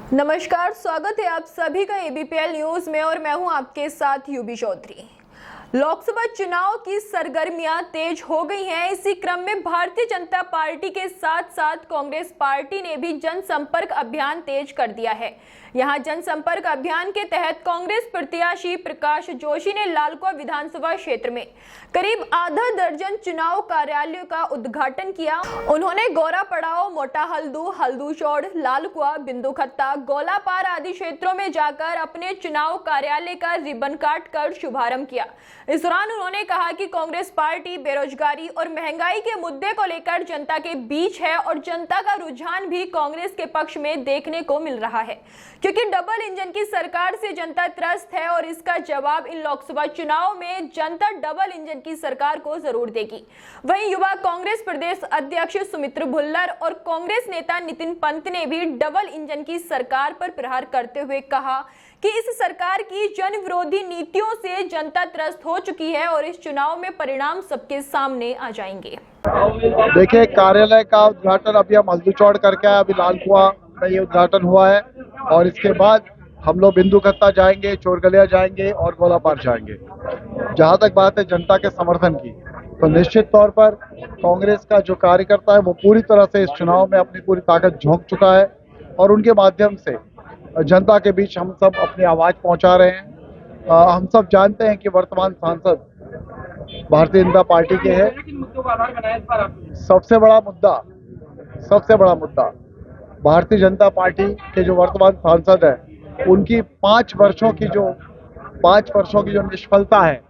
नमस्कार, स्वागत है आप सभी का एबीपीएल न्यूज में और मैं हूं आपके साथ यूबी चौधरी। लोकसभा चुनाव की सरगर्मियां तेज हो गई हैं। इसी क्रम में भारतीय जनता पार्टी के साथ साथ कांग्रेस पार्टी ने भी जनसंपर्क अभियान तेज कर दिया है। यहां जनसंपर्क अभियान के तहत कांग्रेस प्रत्याशी प्रकाश जोशी ने लालकुआ विधानसभा क्षेत्र में करीब आधा दर्जन चुनाव कार्यालयों का उद्घाटन किया। उन्होंने गौरा पड़ाव, मोटा हल्दू, हल्दू चौड़, लालकुआ, बिंदु खत्ता, गोलापार आदि क्षेत्रों में जाकर अपने चुनाव कार्यालय का रिबन काट कर शुभारंभ किया। इस दौरान उन्होंने कहा कि कांग्रेस पार्टी बेरोजगारी और महंगाई के मुद्दे को लेकर जनता के बीच है और जनता का रुझान भी कांग्रेस के पक्ष में देखने को मिल रहा है, क्योंकि डबल इंजन की सरकार से जनता त्रस्त है और इसका जवाब इन लोकसभा चुनाव में जनता डबल इंजन की सरकार को जरूर देगी। वहीं युवा कांग्रेस प्रदेश अध्यक्ष सुमित्र भुल्लर और कांग्रेस नेता नितिन पंत ने भी डबल इंजन की सरकार पर प्रहार करते हुए कहा कि इस सरकार की जन विरोधी नीतियों से जनता त्रस्त हो चुकी है और इस चुनाव में परिणाम सबके सामने आ जाएंगे। देखिए, कार्यालय का उद्घाटन अभी हम हल्दू चौड़ करके आए, अभी लालकुआ में ये उद्घाटन हुआ है और इसके बाद हम लोग बिंदु खत्ता जाएंगे, चोरगलिया जाएंगे और गोलापार जाएंगे। जहां तक बात है जनता के समर्थन की, तो निश्चित तौर पर कांग्रेस का जो कार्यकर्ता है वो पूरी तरह से इस चुनाव में अपनी पूरी ताकत झोंक चुका है और उनके माध्यम से जनता के बीच हम सब अपनी आवाज पहुंचा रहे हैं। हम सब जानते हैं कि वर्तमान सांसद भारतीय जनता पार्टी के हैं। सबसे बड़ा मुद्दा भारतीय जनता पार्टी के जो वर्तमान सांसद है उनकी 5 वर्षों की जो निष्फलता है,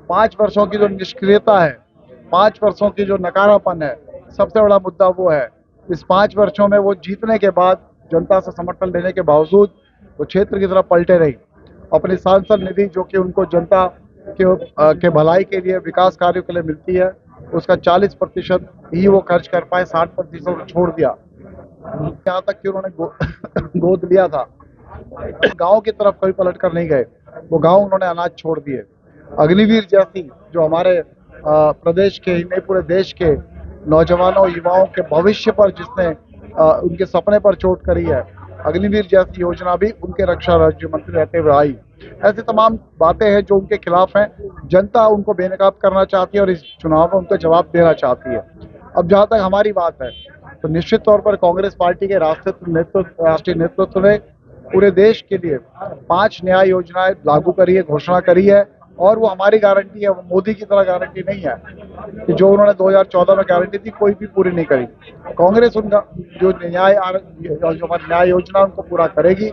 5 वर्षों की जो निष्क्रियता है, 5 वर्षों की जो नकारापन है, सबसे बड़ा मुद्दा वो है। इस 5 वर्षों में वो जीतने के बाद जनता से समर्थन लेने के बावजूद वो क्षेत्र की तरफ पलटे रही। अपनी सांसद निधि जो कि उनको जनता के भलाई के लिए, विकास कार्यों के लिए मिलती है, उसका 40% ही वो खर्च कर पाए, 60% छोड़ दिया। यहाँ तक कि उन्होंने गोद लिया था, गांव की तरफ कभी पलट कर नहीं गए, वो गांव उन्होंने अनाज छोड़ दिए। अग्निवीर जैसी जो हमारे प्रदेश के ही नहीं पूरे देश के नौजवानों, युवाओं के भविष्य पर जिसने उनके सपने पर चोट करी है, अग्निवीर जैसी योजना भी उनके रक्षा राज्य मंत्री रहते हुए आई। ऐसी तमाम बातें हैं जो उनके खिलाफ हैं। जनता उनको बेनकाब करना चाहती है और इस चुनाव में उनको जवाब देना चाहती है। अब जहां तक हमारी बात है, तो निश्चित तौर पर कांग्रेस पार्टी के राष्ट्रीय नेतृत्व ने पूरे देश के लिए 5 न्याय योजनाएं लागू करी है, घोषणा करी है और वो हमारी गारंटी है, वो मोदी की तरह गारंटी नहीं है कि जो उन्होंने 2014 में गारंटी थी कोई भी पूरी नहीं करी। कांग्रेस उनका जो न्याय योजना उनको पूरा करेगी।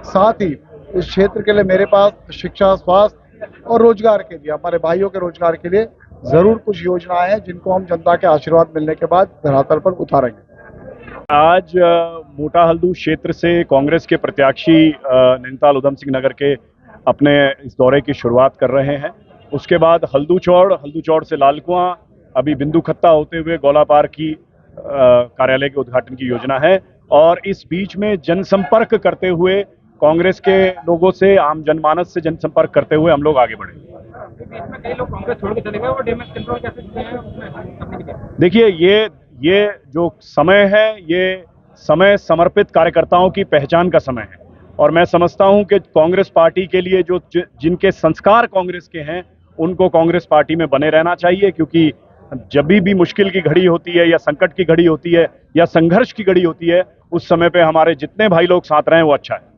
साथ ही इस क्षेत्र के लिए मेरे पास शिक्षा, स्वास्थ्य और रोजगार के लिए, हमारे भाइयों के रोजगार के लिए जरूर कुछ योजनाएं हैं जिनको हम जनता के आशीर्वाद मिलने के बाद धरातल पर उतारेंगे। आज मोटा हल्दू क्षेत्र से कांग्रेस के प्रत्याशी नैनीताल उधम सिंह नगर के अपने इस दौरे की शुरुआत कर रहे हैं। उसके बाद हल्दू चौड़ से लालकुआ, अभी बिंदु खत्ता होते हुए गोलापार की कार्यालय के उद्घाटन की योजना है और इस बीच में जनसंपर्क करते हुए कांग्रेस के लोगों से, आम जनमानस से जनसंपर्क करते हुए हम लोग आगे बढ़ेंगे। देखिए, ये जो समय है, ये समय समर्पित कार्यकर्ताओं की पहचान का समय है और मैं समझता हूं कि कांग्रेस पार्टी के लिए जिनके संस्कार कांग्रेस के हैं उनको कांग्रेस पार्टी में बने रहना चाहिए, क्योंकि जब भी मुश्किल की घड़ी होती है या संकट की घड़ी होती है या संघर्ष की घड़ी होती है, उस समय पे हमारे जितने भाई लोग साथ रहे वो अच्छा है।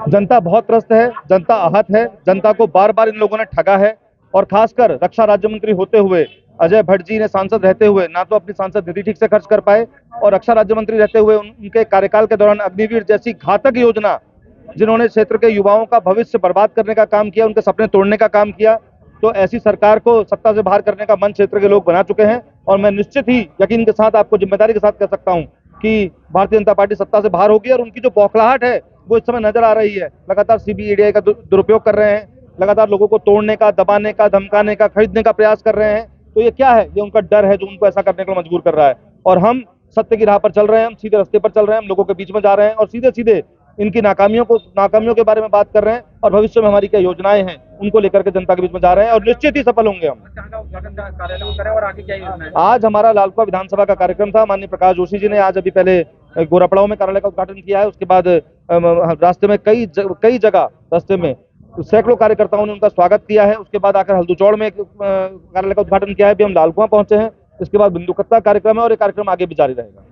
जनता बहुत त्रस्त है, जनता आहत है, जनता को बार बार इन लोगों ने ठगा है और खासकर रक्षा राज्य मंत्री होते हुए अजय भट्ट जी ने सांसद रहते हुए ना तो अपनी सांसद निधि ठीक से खर्च कर पाए और रक्षा राज्य मंत्री रहते हुए उनके कार्यकाल के दौरान अग्निवीर जैसी घातक योजना जिन्होंने क्षेत्र के युवाओं का भविष्य बर्बाद करने का काम किया, उनके सपने तोड़ने का काम किया, तो ऐसी सरकार को सत्ता से बाहर करने का मन क्षेत्र के लोग बना चुके हैं। और मैं निश्चित ही यकीन के साथ आपको जिम्मेदारी के साथ कह सकता हूं कि भारतीय जनता पार्टी सत्ता से बाहर होगी और उनकी जो बौखलाहट है वो इस समय नजर आ रही है। लगातार सीबीआई का दुरुपयोग कर रहे हैं, लगातार लोगों को तोड़ने का, दबाने का, धमकाने का, खरीदने का प्रयास कर रहे हैं। तो ये क्या है? ये उनका डर है जो उनको ऐसा करने को मजबूर कर रहा है और हम सत्य की राह पर चल रहे हैं, हम सीधे रास्ते पर चल रहे हैं, हम लोगों के बीच में जा रहे हैं और सीधे सीधे इनकी नाकामियों के बारे में बात कर रहे हैं और भविष्य में हमारी क्या योजनाएं हैं उनको लेकर के जनता के बीच में जा रहे हैं और निश्चित ही सफल होंगे हम। आज हमारा लालकुआ विधानसभा का कार्यक्रम था। माननीय प्रकाश जोशी जी ने आज अभी पहले गोरापड़ाव में कार्यालय का उद्घाटन किया है। उसके बाद रास्ते में कई जगह रास्ते में सैकड़ों कार्यकर्ताओं ने उनका स्वागत किया है। उसके बाद आकर हल्दूचौड़ में कार्यालय का उद्घाटन किया है। अभी हम लालकुआं पहुंचे हैं। इसके बाद बिंदुकत्ता कार्यक्रम है और ये कार्यक्रम आगे भी जारी रहेगा।